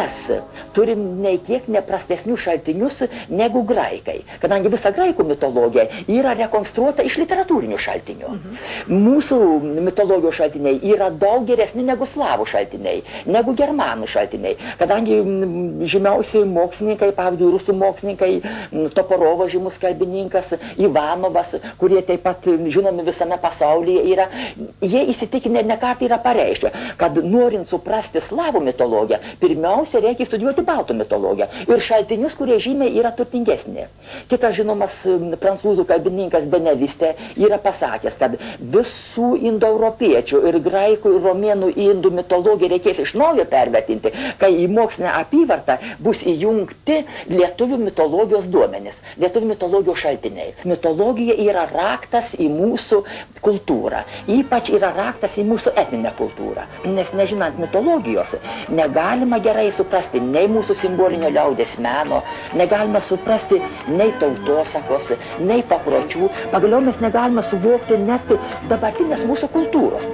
mes turim nei kiek neprastesnius šaltinius negu graikai, kadangi visa graikų mitologija yra rekonstruota iš literatūrinių šaltinių. Mūsų mitologijos šaltiniai yra daug geresni negu slavų šaltiniai, negu germanų šaltiniai, kadangi žymiausi mokslininkai, pavyzdžiui, rusų mokslininkai, Toporovo žymus kalbininkas, Ivanovas, kurie taip pat žinomi visame pasaulyje yra, jie įsitikinę ne kartą yra pareiškę, kad norint suprasti slavų mitologiją, pirmiausia reikia studijuoti baltų mitologiją ir šaltinius, kurie žymiai yra turtingesni. Kitas žinomas prancūzų kalbininkas Beneviste yra pasakęs, kad visų indoeuropiečių ir graikų ir romėnų indų mitologiją reikės iš naujo pervertinti, kai į mokslinę apyvartą bus įjungti lietuvių mitologijos duomenys, lietuvių mitologijos šaltiniai. Mitologija yra raktas į mūsų kultūrą, ypač yra raktas į mūsų etninę kultūrą, nes nežinant mitologijos negalima gerai suprasti nei mūsų simbolinio liaudies meno, negalime suprasti nei tautosakos, nei papročių, pagaliau mes negalime suvokti net dabartinės mūsų kultūros.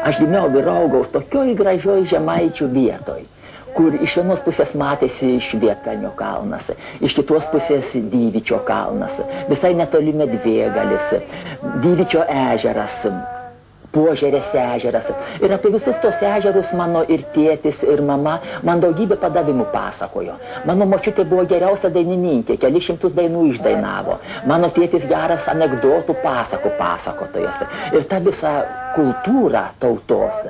Aš gimiau ir augau tokioj gražioj Žemaičių vietoj, kur iš vienos pusės matėsi Švietkalnio kalnas, iš kitos pusės Dyvičio kalnas, visai netoli Medvėgalis, Dyvičio ežeras, Požerės ežeras. Ir apie visus tos ežerus mano ir tėtis, ir mama man daugybę padavimų pasakojo. Mano močiutė buvo geriausia dainininkė, keli šimtus dainų išdainavo. Mano tėtis geras anekdotų pasakų pasakotojas. Ir ta visa kultūra tautos,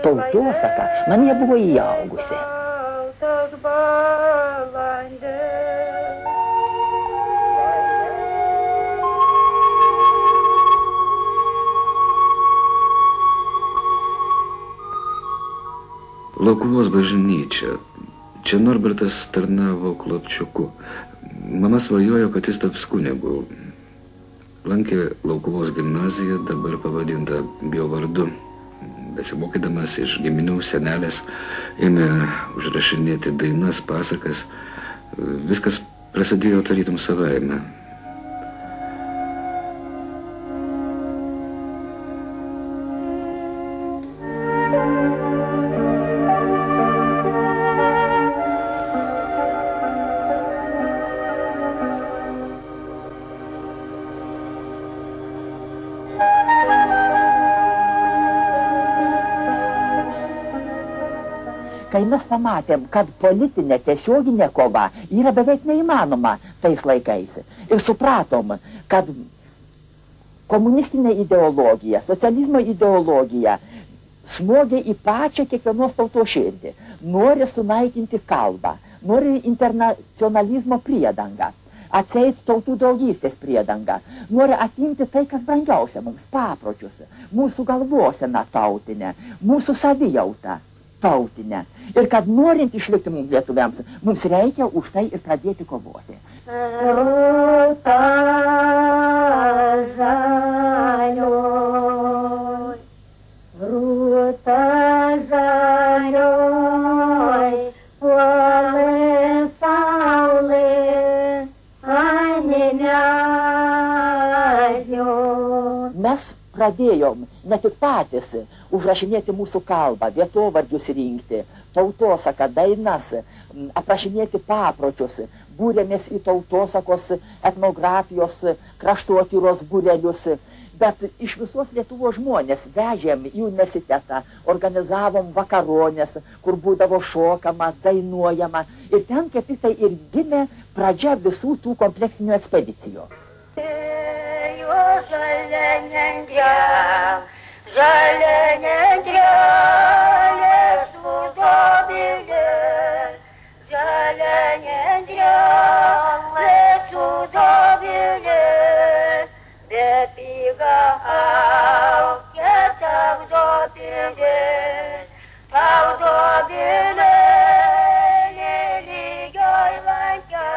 tautosaka, man jie buvo įaugusi. Laukuvos bažnyčia. Čia Norbertas tarnavo klapčiuku. Mama svajojo, kad jis taps kunigu. Lankė Laukuvos gimnaziją, dabar pavadinta biovardu. Besimokydamas iš giminių senelės, ėmė užrašinėti dainas, pasakas. Viskas prasidėjo tarytum savaime. Kai mes pamatėm, kad politinė tiesioginė kova yra beveik neįmanoma tais laikais. Ir supratom, kad komunistinė ideologija, socializmo ideologija smogė į pačią kiekvienos tautos širdį. Nori sunaikinti kalbą, nori internacionalizmo priedangą, atseit tautų draugystės priedangą, nori atimti tai, kas brangiausia mums, papročius, mūsų galvoseną tautinę, mūsų savijautą tautinę. Ir kad norint išlikti mums lietuviams, mums reikia už tai ir pradėti kovoti. Rūta žalioj, rūta žalioj, puolė saulė, anelio. Mes pradėjom ne tik patys užrašinėti mūsų kalbą, vietovardžius rinkti, tautosaką, dainas, aprašinėti papročius, būrėmės į tautosakos, etnografijos, kraštotyros būrelius, bet iš visos Lietuvos žmonės vežėm į universitetą, organizavom vakaronės, kur būdavo šokama, dainuojama, ir ten kaip tik tai ir gimė pradžia visų tų kompleksinių ekspedicijų. žalia nedrelė sudobilė, žalia nedrelė sudobilė, bepiga aukė tavdobilė, tavdobilė, lygioj lankia.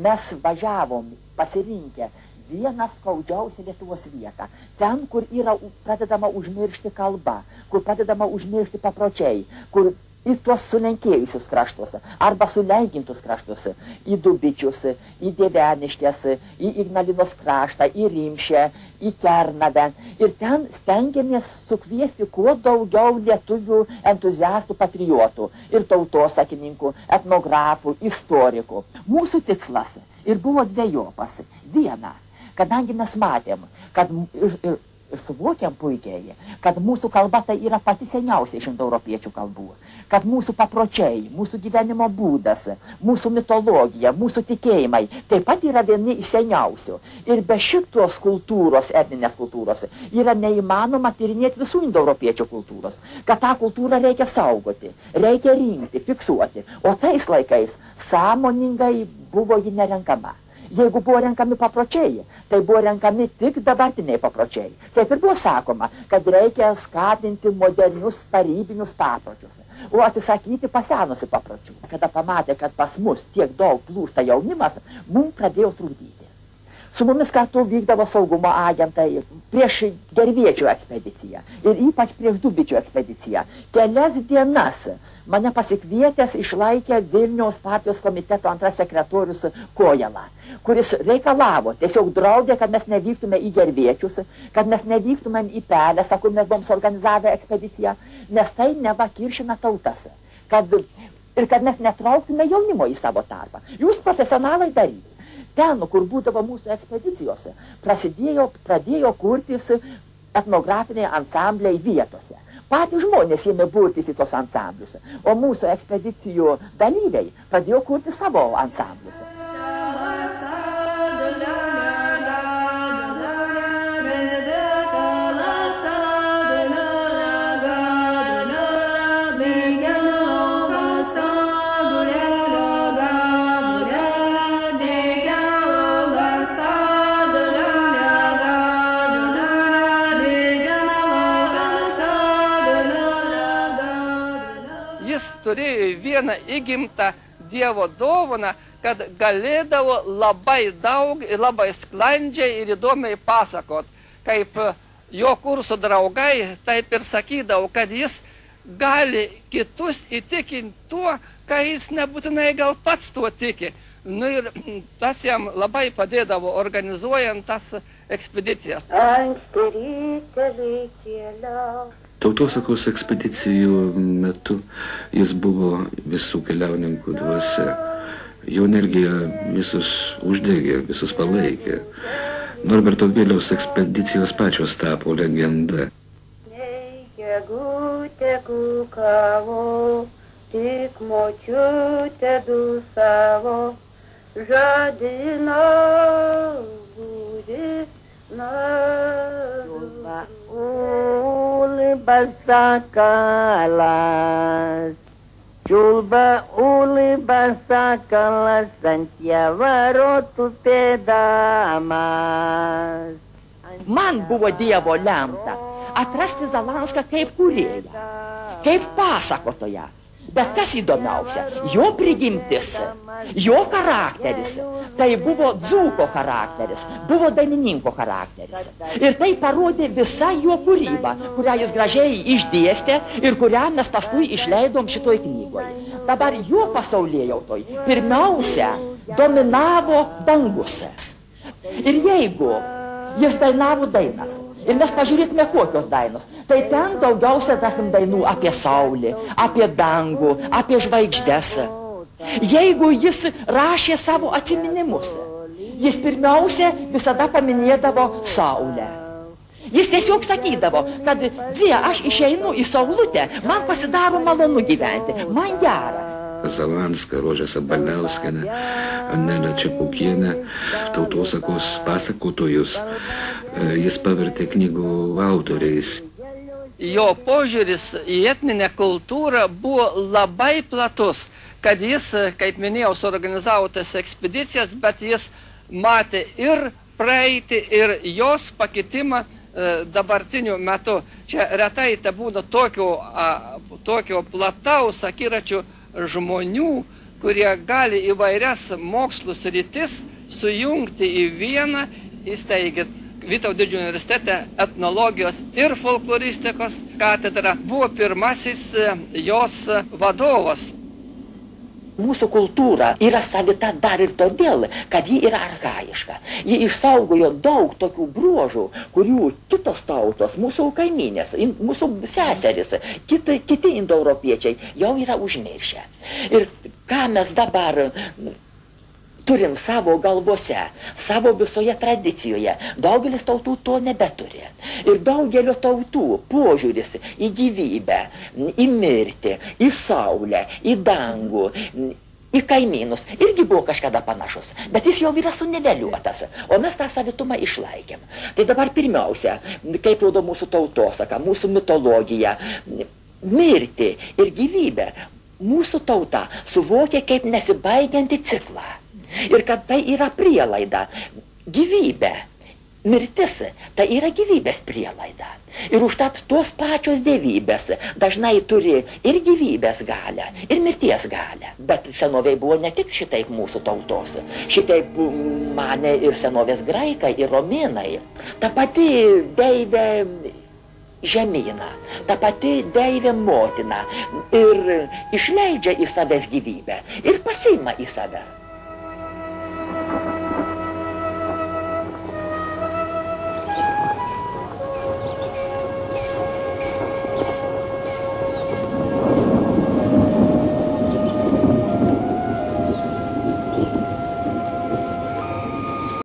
Mes važiavom pasirinkę vieną skaudžiausią Lietuvos vietą. Ten, kur yra pradedama užmiršti kalba, kur pradedama užmiršti papročiai, kur į tuos sulenkėjusius kraštus, arba sulenkintus kraštus, į Dubičius, į Dieveniškes, į Ignalinos kraštą, į Rimšę, į Kernavę. Ir ten stengiamės sukviesti kuo daugiau lietuvių entuziastų, patriotų ir tautosakininkų, etnografų, istorikų. Mūsų tikslas ir buvo dvejopas. Viena, kadangi mes matėm, kad ir suvokiam puikiai, kad mūsų kalba tai yra pati seniausia iš indoeuropiečių kalbų, kad mūsų papročiai, mūsų gyvenimo būdas, mūsų mitologija, mūsų tikėjimai taip pat yra vieni iš seniausių. Ir be šitos kultūros, etninės kultūros, yra neįmanoma tyrinėti visų indoeuropiečių kultūros, kad tą kultūrą reikia saugoti, reikia rinkti, fiksuoti. O tais laikais sąmoningai buvo ji nerenkama. Jeigu buvo renkami papročiai, tai buvo renkami tik dabartiniai papročiai. Taip ir buvo sakoma, kad reikia skatinti modernius tarybinius papročius, o atsisakyti pasenusių papročių. Kada pamatė, kad pas mus tiek daug plūsta jaunimas, mums pradėjo trukdyti. Su mumis kartu vykdavo saugumo agentai prieš Gerviečių ekspediciją ir ypač prieš Dubičių ekspediciją. Kelias dienas mane pasikvietęs išlaikė Vilniaus partijos komiteto antras sekretorius Kojala, kuris reikalavo, tiesiog draudė, kad mes nevyktume į Gerviečius, kad mes nevyktumėm į Pelėsą, kur mes buvom suorganizavę ekspediciją, nes tai neva kiršina tautas. Ir kad mes netrauktume jaunimo į savo tarpą. Jūs profesionalai daryti. Ten, kur būdavo mūsų ekspedicijose, pradėjo kurtis etnografiniai ansambliai vietose. Patys žmonės ėmė burtis į tos ansamblius, o mūsų ekspedicijų dalyviai pradėjo kurti savo ansamblius. Turėjo vieną įgimtą Dievo dovaną, kad galėdavo labai daug, labai sklandžiai ir įdomiai pasakot. Kaip jo kurso draugai, taip ir sakydavo, kad jis gali kitus įtikinti tuo, kai jis nebūtinai gal pats tuo tiki. Nu ir tas jam labai padėdavo organizuojant tas ekspedicijas. Anksti ryte reikėliau. Tautosakos ekspedicijų metu jis buvo visų keliauninkų dvasia. Jo energija visus uždegė, visus palaikė. Norberto Vėliaus ekspedicijos pačios tapo legenda. Nei gegutė kukavo, tik močiutė dūsavo, žadino būdi basakalas, čiulba uli basakalas, ant javarotų pėdamas. Man buvo Dievo lemta atrasti Zalanską kaip kūrėją, kaip pasakotoją. Bet kas įdomiausia, jo prigimtis, jo charakteris, tai buvo dzūko charakteris, buvo dainininko charakteris. Ir tai parodė visa jo kūryba, kurią jis gražiai išdėstė ir kurią mes paskui išleidom šitoj knygoje. Dabar jo pasaulėjautoj pirmiausia dominavo dangus. Ir jeigu jis dainavo dainas, ir mes pažiūrėtume kokios dainos, tai ten daugiausia rasim dainų apie saulę, apie dangų, apie žvaigždes. Jeigu jis rašė savo atsiminimus, jis pirmiausia visada paminėdavo saulę. Jis tiesiog sakydavo, kad aš išeinu į saulutę, man pasidaro malonu gyventi, man gera. Zavenską, Rožę Sabaliauskienę, Anelę Čepukienę, tautosakos pasakotojus. Jis pavertė knygų autoriais. Jo požiūris į etninę kultūrą buvo labai platus, kad jis, kaip minėjau, suorganizavo tas ekspedicijas, bet jis matė ir praeitį, ir jos pakitimą dabartiniu metu. Čia retai te būna tokio plataus akiračių žmonių, kurie gali įvairias mokslus rytis sujungti į vieną, įsteigė Vytauto Didžiojo universitete etnologijos ir folkloristikos katedra, buvo pirmasis jos vadovas. Mūsų kultūra yra savita dar ir todėl, kad ji yra archaiška. Ji išsaugojo daug tokių bruožų, kurių kitos tautos, mūsų kaimynės, mūsų seseris, kiti indoeuropiečiai jau yra užmiršę. Ir ką mes dabar turim savo galvose, savo visoje tradicijoje, daugelis tautų to nebeturi. Ir daugelio tautų požiūris į gyvybę, į mirtį, į saulę, į dangų, į kaimynus irgi buvo kažkada panašus, bet jis jau yra suniveliuotas, o mes tą savitumą išlaikėm. Tai dabar pirmiausia, kaip rodo mūsų tautosaka, mūsų mitologija, mirtį ir gyvybę mūsų tauta suvokia kaip nesibaigiantį ciklą. Ir kad tai yra prielaida, gyvybė, mirtis, tai yra gyvybės prielaida. Ir užtat tos pačios dievybės dažnai turi ir gyvybės galią, ir mirties galią. Bet senovėj buvo ne tik šitaip mūsų tautos, šitaip manė ir senovės graikai, ir romėnai. Ta pati deivė žemyną, ta pati deivė motina ir išleidžia į savęs gyvybę ir pasiima į save.